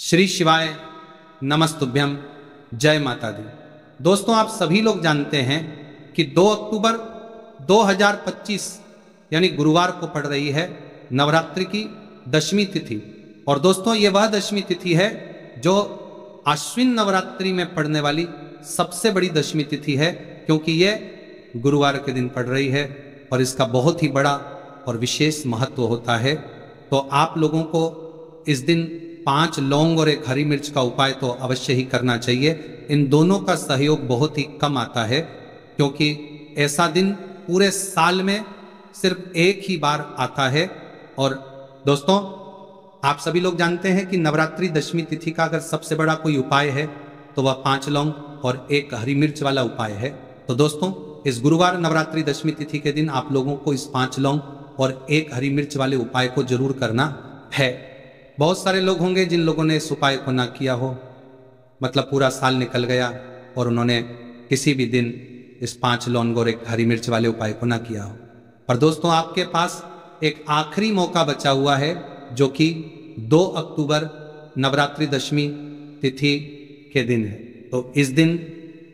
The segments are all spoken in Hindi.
श्री शिवाय नमस्तुभ्यम, जय माता दी। दोस्तों, आप सभी लोग जानते हैं कि 2 अक्टूबर 2025 यानी गुरुवार को पड़ रही है नवरात्रि की दशमी तिथि। और दोस्तों, ये वह दशमी तिथि है जो आश्विन नवरात्रि में पड़ने वाली सबसे बड़ी दशमी तिथि है, क्योंकि ये गुरुवार के दिन पड़ रही है और इसका बहुत ही बड़ा और विशेष महत्व होता है। तो आप लोगों को इस दिन 5 लौंग और 1 हरी मिर्च का उपाय तो अवश्य ही करना चाहिए। इन दोनों का सहयोग बहुत ही कम आता है, क्योंकि ऐसा दिन पूरे साल में सिर्फ एक ही बार आता है। और दोस्तों, आप सभी लोग जानते हैं कि नवरात्रि दशमी तिथि का अगर सबसे बड़ा कोई उपाय है तो वह 5 लौंग और 1 हरी मिर्च वाला उपाय है। तो दोस्तों, इस गुरुवार नवरात्रि दशमी तिथि के दिन आप लोगों को इस 5 लौंग और 1 हरी मिर्च वाले उपाय को जरूर करना है। बहुत सारे लोग होंगे जिन लोगों ने इस उपाय को ना किया हो, मतलब पूरा साल निकल गया और उन्होंने किसी भी दिन इस 5 लौंग और 1 हरी मिर्च वाले उपाय को ना किया हो। पर दोस्तों, आपके पास एक आखिरी मौका बचा हुआ है, जो कि 2 अक्टूबर नवरात्रि दशमी तिथि के दिन है। तो इस दिन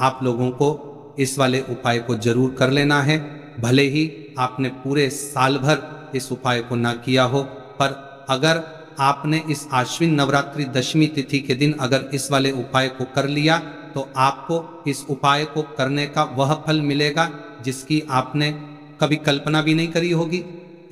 आप लोगों को इस वाले उपाय को जरूर कर लेना है। भले ही आपने पूरे साल भर इस उपाय को ना किया हो, पर अगर आपने इस आश्विन नवरात्रि दशमी तिथि के दिन अगर इस वाले उपाय को कर लिया तो आपको इस उपाय को करने का वह फल मिलेगा जिसकी आपने कभी कल्पना भी नहीं करी होगी।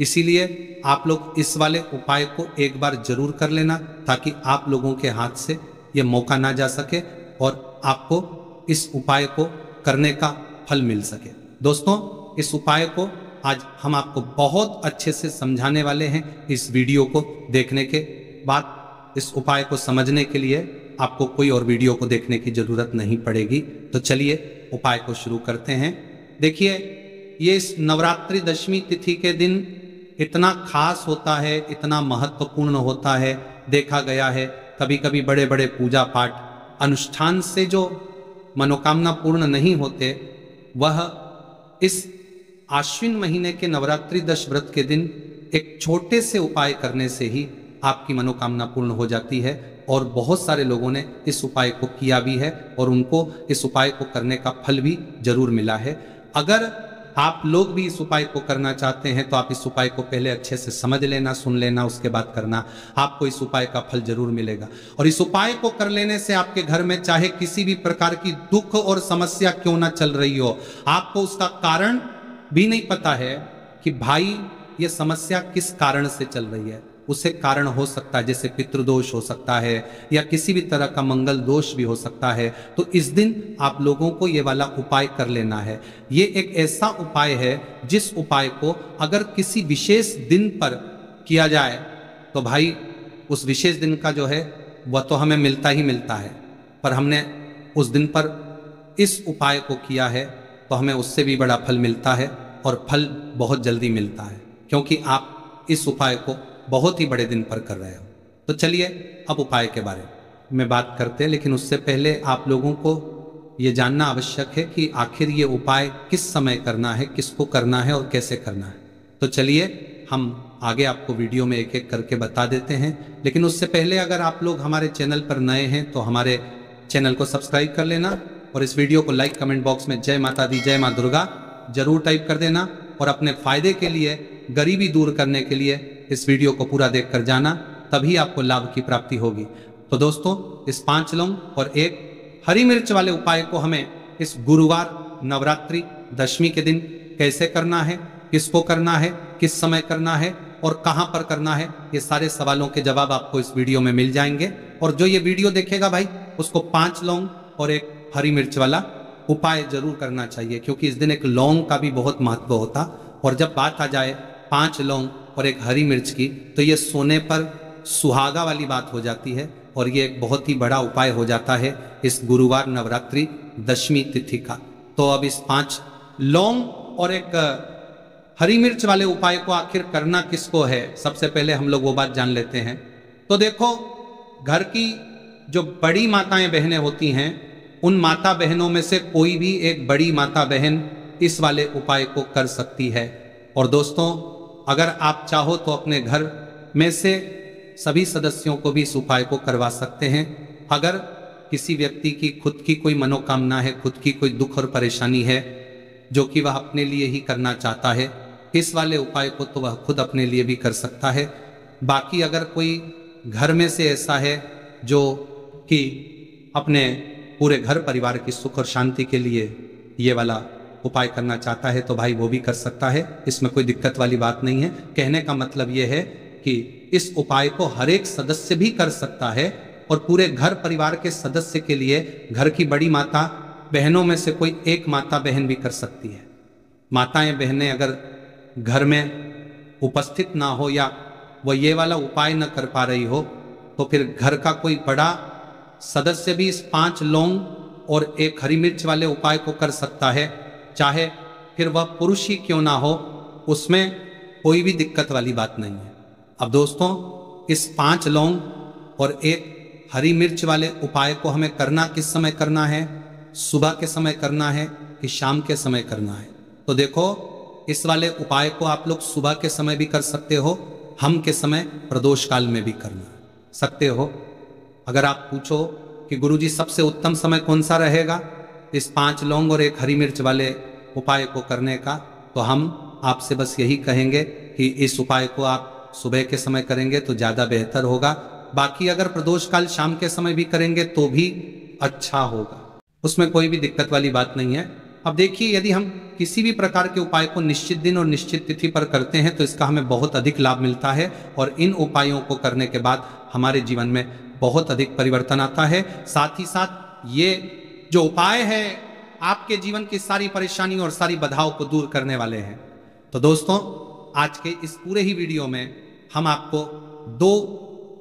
इसीलिए आप लोग इस वाले उपाय को एक बार जरूर कर लेना, ताकि आप लोगों के हाथ से ये मौका ना जा सके और आपको इस उपाय को करने का फल मिल सके। दोस्तों, इस उपाय को आज हम आपको बहुत अच्छे से समझाने वाले हैं। इस वीडियो को देखने के बाद इस उपाय को समझने के लिए आपको कोई और वीडियो को देखने की जरूरत नहीं पड़ेगी। तो चलिए उपाय को शुरू करते हैं। देखिए, ये इस नवरात्रि दशमी तिथि के दिन इतना खास होता है, इतना महत्वपूर्ण होता है। देखा गया है कभी कभी बड़े बड़े पूजा पाठ अनुष्ठान से जो मनोकामना पूर्ण नहीं होते, वह इस आश्विन महीने के नवरात्रि 10 व्रत के दिन एक छोटे से उपाय करने से ही आपकी मनोकामना पूर्ण हो जाती है। और बहुत सारे लोगों ने इस उपाय को किया भी है और उनको इस उपाय को करने का फल भी जरूर मिला है। अगर आप लोग भी इस उपाय को करना चाहते हैं तो आप इस उपाय को पहले अच्छे से समझ लेना, सुन लेना, उसके बाद करना। आपको इस उपाय का फल जरूर मिलेगा। और इस उपाय को कर लेने से आपके घर में चाहे किसी भी प्रकार की दुख और समस्या क्यों ना चल रही हो, आपको उसका कारण भी नहीं पता है कि भाई ये समस्या किस कारण से चल रही है। उसे कारण हो सकता है, जैसे पितृदोष हो सकता है या किसी भी तरह का मंगल दोष भी हो सकता है। तो इस दिन आप लोगों को ये वाला उपाय कर लेना है। ये एक ऐसा उपाय है जिस उपाय को अगर किसी विशेष दिन पर किया जाए तो भाई उस विशेष दिन का जो है वह तो हमें मिलता ही मिलता है, पर हमने उस दिन पर इस उपाय को किया है तो हमें उससे भी बड़ा फल मिलता है, और फल बहुत जल्दी मिलता है, क्योंकि आप इस उपाय को बहुत ही बड़े दिन पर कर रहे हो। तो चलिए अब उपाय के बारे में बात करते हैं, लेकिन उससे पहले आप लोगों को ये जानना आवश्यक है कि आखिर ये उपाय किस समय करना है, किसको करना है और कैसे करना है। तो चलिए हम आगे आपको वीडियो में एक एक करके बता देते हैं। लेकिन उससे पहले अगर आप लोग हमारे चैनल पर नए हैं तो हमारे चैनल को सब्सक्राइब कर लेना और इस वीडियो को लाइक, कमेंट बॉक्स में जय माता दी, जय माँ दुर्गा जरूर टाइप कर देना। और अपने फायदे के लिए, गरीबी दूर करने के लिए इस वीडियो को पूरा देख कर जाना, तभी आपको लाभ की प्राप्ति होगी। तो दोस्तों, इस 5 लौंग और 1 हरी मिर्च वाले उपाय को हमें इस गुरुवार नवरात्रि दशमी के दिन कैसे करना है, किसको करना है, किस समय करना है और कहां पर करना है, ये सारे सवालों के जवाब आपको इस वीडियो में मिल जाएंगे। और जो ये वीडियो देखेगा भाई, उसको 5 लौंग और 1 हरी मिर्च वाला उपाय जरूर करना चाहिए, क्योंकि इस दिन एक लौंग का भी बहुत महत्व होता। और जब बात आ जाए 5 लौंग और 1 हरी मिर्च की, तो ये सोने पर सुहागा वाली बात हो जाती है और ये एक बहुत ही बड़ा उपाय हो जाता है इस गुरुवार नवरात्रि दशमी तिथि का। तो अब इस 5 लौंग और 1 हरी मिर्च वाले उपाय को आखिर करना किसको है, सबसे पहले हम लोग वो बात जान लेते हैं। तो देखो, घर की जो बड़ी माताएं बहनें होती हैं, उन माता बहनों में से कोई भी एक बड़ी माता बहन इस वाले उपाय को कर सकती है। और दोस्तों, अगर आप चाहो तो अपने घर में से सभी सदस्यों को भी इस उपाय को करवा सकते हैं। अगर किसी व्यक्ति की खुद की कोई मनोकामना है, खुद की कोई दुख और परेशानी है जो कि वह अपने लिए ही करना चाहता है, इस वाले उपाय को तो वह खुद अपने लिए भी कर सकता है। बाकी अगर कोई घर में से ऐसा है जो कि अपने पूरे घर परिवार की सुख और शांति के लिए ये वाला उपाय करना चाहता है तो भाई वो भी कर सकता है, इसमें कोई दिक्कत वाली बात नहीं है। कहने का मतलब ये है कि इस उपाय को हर एक सदस्य भी कर सकता है और पूरे घर परिवार के सदस्य के लिए घर की बड़ी माता बहनों में से कोई एक माता बहन भी कर सकती है। माताएं बहनें अगर घर में उपस्थित ना हो या वो ये वाला उपाय न कर पा रही हो तो फिर घर का कोई बड़ा सदस्य भी इस 5 लौंग और 1 हरी मिर्च वाले उपाय को कर सकता है, चाहे फिर वह पुरुष ही क्यों ना हो, उसमें कोई भी दिक्कत वाली बात नहीं है। अब दोस्तों, इस 5 लौंग और 1 हरी मिर्च वाले उपाय को हमें करना किस समय करना है? सुबह के समय करना है कि शाम के समय करना है? तो देखो, इस वाले उपाय को आप लोग सुबह के समय भी कर सकते हो, हम के समय प्रदोष काल में भी करना सकते हो। अगर आप पूछो कि गुरुजी सबसे उत्तम समय कौन सा रहेगा इस 5 लौंग और 1 हरी मिर्च वाले उपाय को करने का, तो हम आपसे बस यही कहेंगे कि इस उपाय को आप सुबह के समय करेंगे तो ज़्यादा बेहतर होगा। बाकी अगर प्रदोष काल शाम के समय भी करेंगे तो भी अच्छा होगा, उसमें कोई भी दिक्कत वाली बात नहीं है। अब देखिए, यदि हम किसी भी प्रकार के उपाय को निश्चित दिन और निश्चित तिथि पर करते हैं तो इसका हमें बहुत अधिक लाभ मिलता है और इन उपायों को करने के बाद हमारे जीवन में बहुत अधिक परिवर्तन आता है। साथ ही साथ ये जो उपाय है आपके जीवन की सारी परेशानियों और सारी बाधाओं को दूर करने वाले हैं। तो दोस्तों, आज के इस पूरे ही वीडियो में हम आपको 2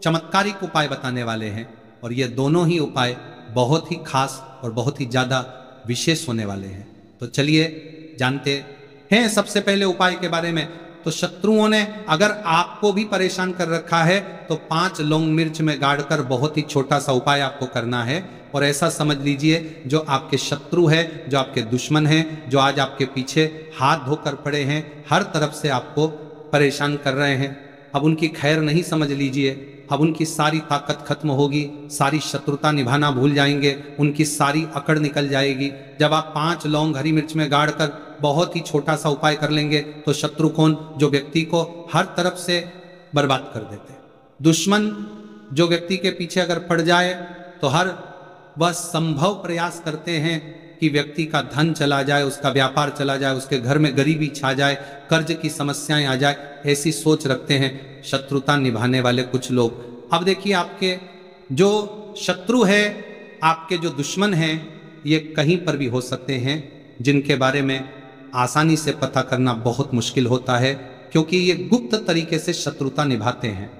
चमत्कारिक उपाय बताने वाले हैं और ये दोनों ही उपाय बहुत ही खास और बहुत ही ज़्यादा विशेष होने वाले हैं। तो चलिए जानते हैं सबसे पहले उपाय के बारे में। तो शत्रुओं ने अगर आपको भी परेशान कर रखा है तो 5 लौंग मिर्च में गाड़कर बहुत ही छोटा सा उपाय आपको करना है। और ऐसा समझ लीजिए, जो आपके शत्रु है, जो आपके दुश्मन हैं, जो आज आपके पीछे हाथ धोकर पड़े हैं, हर तरफ से आपको परेशान कर रहे हैं, अब उनकी खैर नहीं समझ लीजिए। अब उनकी सारी ताकत खत्म होगी, सारी शत्रुता निभाना भूल जाएंगे, उनकी सारी अकड़ निकल जाएगी। जब आप 5 लौंग हरी मिर्च में गाड़कर बहुत ही छोटा सा उपाय कर लेंगे तो शत्रु कौन? जो व्यक्ति को हर तरफ से बर्बाद कर देते। दुश्मन जो व्यक्ति के पीछे अगर पड़ जाए तो हर वह संभव प्रयास करते हैं कि व्यक्ति का धन चला जाए, उसका व्यापार चला जाए, उसके घर में गरीबी छा जाए, कर्ज की समस्याएं आ जाए, ऐसी सोच रखते हैं शत्रुता निभाने वाले कुछ लोग। अब देखिए, आपके जो शत्रु है, आपके जो दुश्मन हैं, ये कहीं पर भी हो सकते हैं, जिनके बारे में आसानी से पता करना बहुत मुश्किल होता है, क्योंकि ये गुप्त तरीके से शत्रुता निभाते हैं।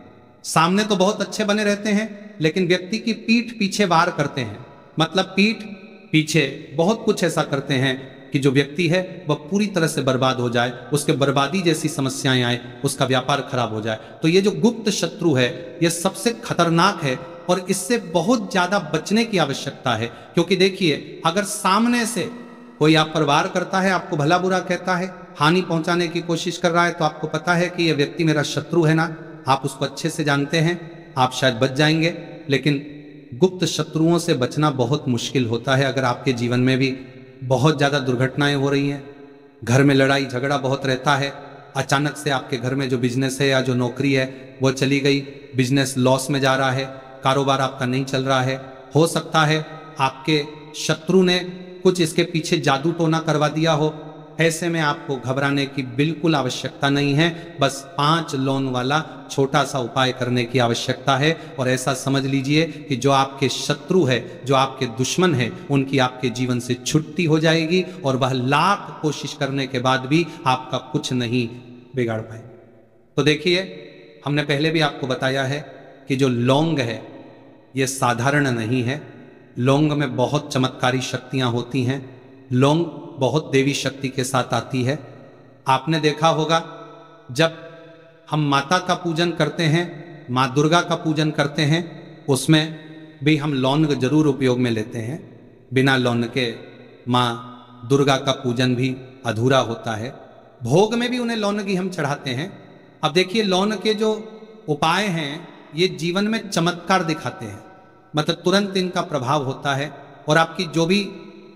सामने तो बहुत अच्छे बने रहते हैं, लेकिन व्यक्ति की पीठ पीछे वार करते हैं। मतलब पीठ पीछे बहुत कुछ ऐसा करते हैं कि जो व्यक्ति है वह पूरी तरह से बर्बाद हो जाए, उसके बर्बादी जैसी समस्याएं आए, उसका व्यापार खराब हो जाए। तो ये जो गुप्त शत्रु है, ये सबसे खतरनाक है और इससे बहुत ज्यादा बचने की आवश्यकता है। क्योंकि देखिए, अगर सामने से कोई आप पर वार करता है, आपको भला बुरा कहता है, हानि पहुंचाने की कोशिश कर रहा है, तो आपको पता है कि यह व्यक्ति मेरा शत्रु है ना, आप उसको अच्छे से जानते हैं, आप शायद बच जाएंगे। लेकिन गुप्त शत्रुओं से बचना बहुत मुश्किल होता है। अगर आपके जीवन में भी बहुत ज़्यादा दुर्घटनाएं हो रही हैं, घर में लड़ाई झगड़ा बहुत रहता है, अचानक से आपके घर में जो बिजनेस है या जो नौकरी है वो चली गई, बिजनेस लॉस में जा रहा है, कारोबार आपका नहीं चल रहा है, हो सकता है आपके शत्रु ने कुछ इसके पीछे जादू टोना करवा दिया हो, ऐसे में आपको घबराने की बिल्कुल आवश्यकता नहीं है। बस 5 लौंग वाला छोटा सा उपाय करने की आवश्यकता है। और ऐसा समझ लीजिए कि जो आपके शत्रु है, जो आपके दुश्मन है, उनकी आपके जीवन से छुट्टी हो जाएगी और वह लाख कोशिश करने के बाद भी आपका कुछ नहीं बिगाड़ पाए। तो देखिए, हमने पहले भी आपको बताया है कि जो लौंग है ये साधारण नहीं है। लौंग में बहुत चमत्कारी शक्तियां होती हैं। लौंग बहुत देवी शक्ति के साथ आती है। आपने देखा होगा, जब हम माता का पूजन करते हैं, माँ दुर्गा का पूजन करते हैं, उसमें भी हम लौंग जरूर उपयोग में लेते हैं। बिना लौंग के माँ दुर्गा का पूजन भी अधूरा होता है। भोग में भी उन्हें लौंग ही हम चढ़ाते हैं। अब देखिए, लौंग के जो उपाय हैं ये जीवन में चमत्कार दिखाते हैं, मतलब तुरंत इनका प्रभाव होता है और आपकी जो भी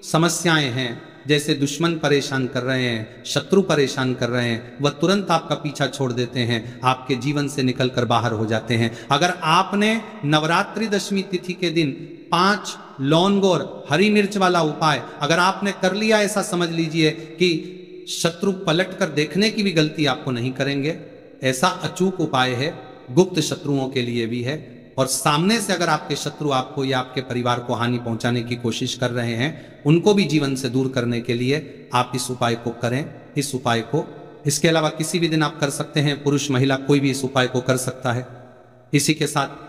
समस्याएं हैं, जैसे दुश्मन परेशान कर रहे हैं, शत्रु परेशान कर रहे हैं, वह तुरंत आपका पीछा छोड़ देते हैं, आपके जीवन से निकलकर बाहर हो जाते हैं। अगर आपने नवरात्रि दशमी तिथि के दिन 5 लौंग और हरी मिर्च वाला उपाय अगर आपने कर लिया, ऐसा समझ लीजिए कि शत्रु पलट कर देखने की भी गलती आपको नहीं करेंगे। ऐसा अचूक उपाय है, गुप्त शत्रुओं के लिए भी है, और सामने से अगर आपके शत्रु आपको या आपके परिवार को हानि पहुंचाने की कोशिश कर रहे हैं, उनको भी जीवन से दूर करने के लिए आप इस उपाय को करें। इस उपाय को इसके अलावा किसी भी दिन आप कर सकते हैं, पुरुष महिला कोई भी इस उपाय को कर सकता है। इसी के साथ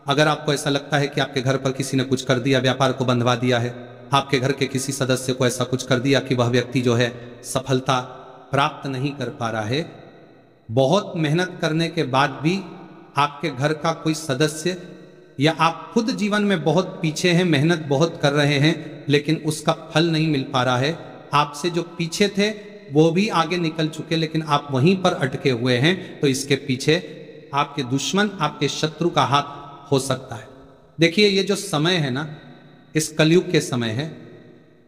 अगर आपको ऐसा लगता है कि आपके घर पर किसी ने कुछ कर दिया, व्यापार को बंधवा दिया है, आपके घर के किसी सदस्य को ऐसा कुछ कर दिया कि वह व्यक्ति जो है सफलता प्राप्त नहीं कर पा रहा है, बहुत मेहनत करने के बाद भी आपके घर का कोई सदस्य या आप खुद जीवन में बहुत पीछे हैं, मेहनत बहुत कर रहे हैं, लेकिन उसका फल नहीं मिल पा रहा है, आपसे जो पीछे थे वो भी आगे निकल चुके लेकिन आप वहीं पर अटके हुए हैं, तो इसके पीछे आपके दुश्मन, आपके शत्रु का हाथ हो सकता है। देखिए, ये जो समय है ना, इस कलयुग के समय है,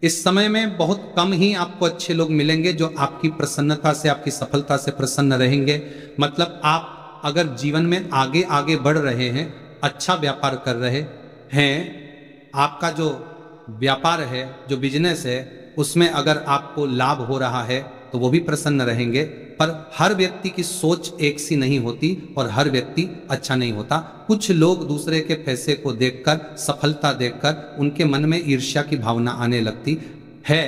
इस समय में बहुत कम ही आपको अच्छे लोग मिलेंगे जो आपकी प्रसन्नता से, आपकी सफलता से प्रसन्न रहेंगे। मतलब आप अगर जीवन में आगे आगे बढ़ रहे हैं, अच्छा व्यापार कर रहे हैं, आपका जो व्यापार है, जो बिजनेस है, उसमें अगर आपको लाभ हो रहा है तो वो भी प्रसन्न रहेंगे। पर हर व्यक्ति की सोच एक सी नहीं होती और हर व्यक्ति अच्छा नहीं होता। कुछ लोग दूसरे के पैसे को देखकर, सफलता देखकर उनके मन में ईर्ष्या की भावना आने लगती है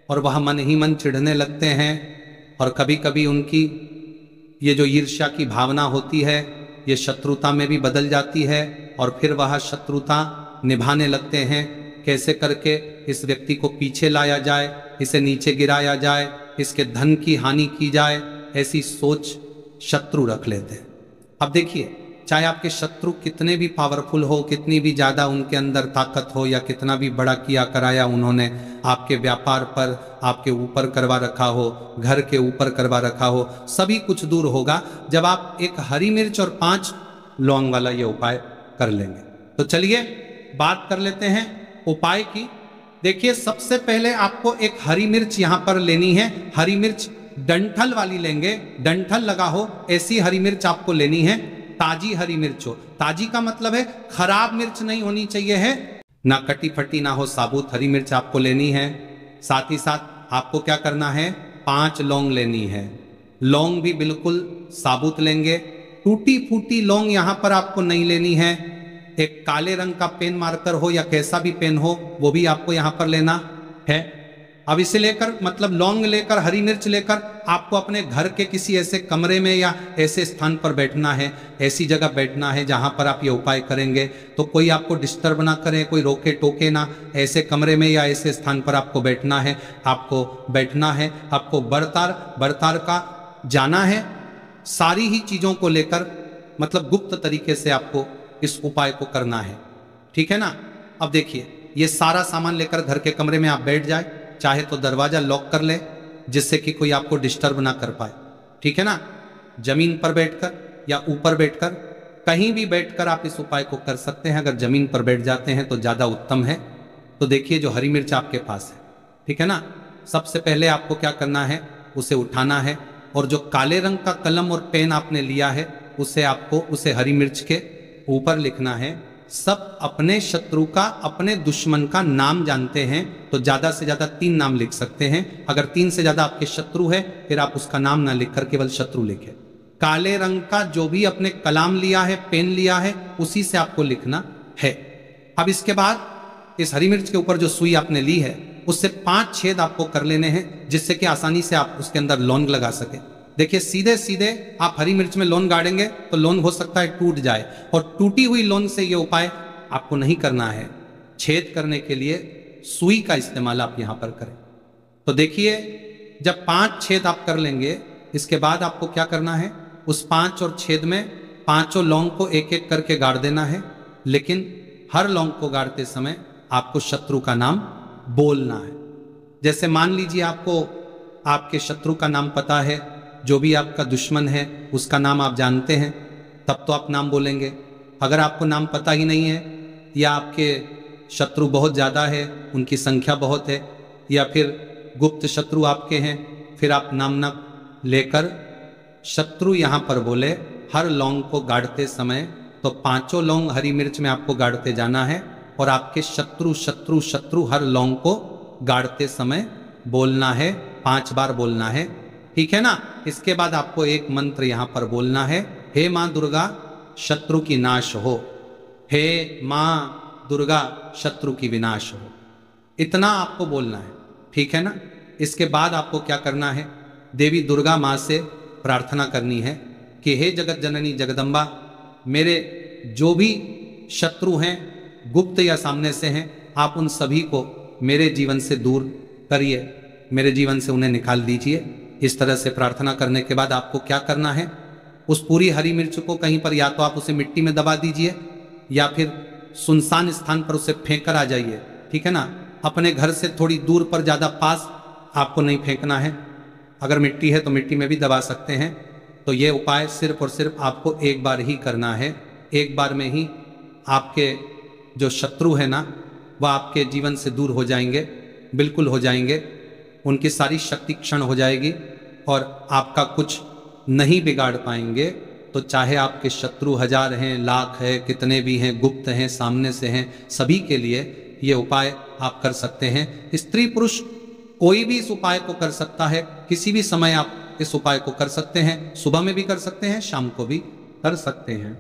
और वह मन ही मन चिढ़ने लगते हैं, और कभी कभी उनकी ये जो ईर्ष्या की भावना होती है ये शत्रुता में भी बदल जाती है, और फिर वह शत्रुता निभाने लगते हैं। कैसे करके इस व्यक्ति को पीछे लाया जाए, इसे नीचे गिराया जाए, इसके धन की हानि की जाए, ऐसी सोच शत्रु रख लेते हैं। अब देखिए, चाहे आपके शत्रु कितने भी पावरफुल हो, कितनी भी ज्यादा उनके अंदर ताकत हो, या कितना भी बड़ा किया कराया उन्होंने आपके व्यापार पर, आपके ऊपर करवा रखा हो, घर के ऊपर करवा रखा हो, सभी कुछ दूर होगा जब आप एक हरी मिर्च और 5 लौंग वाला ये उपाय कर लेंगे। तो चलिए बात कर लेते हैं उपाय की। देखिए, सबसे पहले आपको एक हरी मिर्च यहां पर लेनी है। हरी मिर्च डंठल वाली लेंगे, डंठल लगा हो ऐसी हरी मिर्च आपको लेनी है। ताजी हरी मिर्च हो, ताजी का मतलब है खराब मिर्च नहीं होनी चाहिए है, ना कटी फटी ना हो, साबुत हरी मिर्च आपको लेनी है। साथ ही साथ आपको क्या करना है, 5 लौंग लेनी है। लौंग भी बिल्कुल साबुत लेंगे, टूटी फूटी लौंग यहां पर आपको नहीं लेनी है। एक काले रंग का पेन मार्कर हो या कैसा भी पेन हो, वो भी आपको यहां पर लेना है। अब इसे लेकर, मतलब लौंग लेकर, हरी मिर्च लेकर आपको अपने घर के किसी ऐसे कमरे में या ऐसे स्थान पर बैठना है, ऐसी जगह बैठना है जहां पर आप ये उपाय करेंगे तो कोई आपको डिस्टर्ब ना करे, कोई रोके टोके ना। ऐसे कमरे में या ऐसे स्थान पर आपको बैठना है, आपको बैठना है, आपको बरतार का जाना है। सारी ही चीजों को लेकर, मतलब गुप्त तरीके से आपको इस उपाय को करना है, ठीक है ना। अब देखिए, ये सारा सामान लेकर घर के कमरे में आप बैठ जाए, चाहे तो दरवाजा लॉक कर ले जिससे कि कोई आपको डिस्टर्ब ना कर पाए, ठीक है ना। जमीन पर बैठकर या ऊपर बैठकर, कहीं भी बैठकर आप इस उपाय को कर सकते हैं। अगर जमीन पर बैठ जाते हैं तो ज्यादा उत्तम है। तो देखिए, जो हरी मिर्च आपके पास है, ठीक है ना, सबसे पहले आपको क्या करना है, उसे उठाना है, और जो काले रंग का कलम और पेन आपने लिया है उसे हरी मिर्च के ऊपर लिखना है। सब अपने शत्रु का, अपने दुश्मन का नाम जानते हैं तो ज्यादा से ज्यादा 3 नाम लिख सकते हैं। अगर 3 से ज्यादा आपके शत्रु है फिर आप उसका नाम ना लिखकर केवल शत्रु लिखें। काले रंग का जो भी अपने कलाम लिया है, पेन लिया है, उसी से आपको लिखना है। अब इसके बाद इस हरी मिर्च के ऊपर जो सुई आपने ली है उससे 5 छेद आपको कर लेने हैं, जिससे कि आसानी से आप उसके अंदर लौंग लगा सके। देखिए, सीधे सीधे आप हरी मिर्च में लौंग गाड़ेंगे तो लौंग हो सकता है टूट जाए, और टूटी हुई लौंग से ये उपाय आपको नहीं करना है। छेद करने के लिए सुई का इस्तेमाल आप यहां पर करें। तो देखिए, जब 5 छेद आप कर लेंगे, इसके बाद आपको क्या करना है, उस 5 और छेद में 5 लौंग को एक एक करके गाड़ देना है। लेकिन हर लौंग को गाड़ते समय आपको शत्रु का नाम बोलना है। जैसे मान लीजिए आपको आपके शत्रु का नाम पता है, जो भी आपका दुश्मन है उसका नाम आप जानते हैं, तब तो आप नाम बोलेंगे। अगर आपको नाम पता ही नहीं है, या आपके शत्रु बहुत ज़्यादा है, उनकी संख्या बहुत है, या फिर गुप्त शत्रु आपके हैं, फिर आप नाम न लेकर शत्रु यहाँ पर बोले हर लौंग को गाड़ते समय, तो 5 लौंग हरी मिर्च में आपको गाड़ते जाना है और आपके शत्रु शत्रु शत्रु हर लौंग को गाड़ते समय बोलना है, 5 बार बोलना है, ठीक है ना। इसके बाद आपको एक मंत्र यहाँ पर बोलना है, हे माँ दुर्गा शत्रु की नाश हो, हे माँ दुर्गा शत्रु की विनाश हो। इतना आपको बोलना है, ठीक है ना। इसके बाद आपको क्या करना है, देवी दुर्गा माँ से प्रार्थना करनी है कि हे जगत जननी जगदम्बा, मेरे जो भी शत्रु हैं, गुप्त या सामने से हैं, आप उन सभी को मेरे जीवन से दूर करिए, मेरे जीवन से उन्हें निकाल दीजिए। इस तरह से प्रार्थना करने के बाद आपको क्या करना है, उस पूरी हरी मिर्च को कहीं पर या तो आप उसे मिट्टी में दबा दीजिए या फिर सुनसान स्थान पर उसे फेंक कर आ जाइए, ठीक है ना। अपने घर से थोड़ी दूर पर, ज़्यादा पास आपको नहीं फेंकना है। अगर मिट्टी है तो मिट्टी में भी दबा सकते हैं। तो ये उपाय सिर्फ और सिर्फ आपको एक बार ही करना है। एक बार में ही आपके जो शत्रु है ना, वह आपके जीवन से दूर हो जाएंगे, बिल्कुल हो जाएंगे। उनकी सारी शक्ति क्षण हो जाएगी और आपका कुछ नहीं बिगाड़ पाएंगे। तो चाहे आपके शत्रु 1000 हैं, लाख है, कितने भी हैं, गुप्त हैं, सामने से हैं, सभी के लिए ये उपाय आप कर सकते हैं। स्त्री पुरुष कोई भी इस उपाय को कर सकता है, किसी भी समय आप इस उपाय को कर सकते हैं। सुबह में भी कर सकते हैं, शाम को भी कर सकते हैं।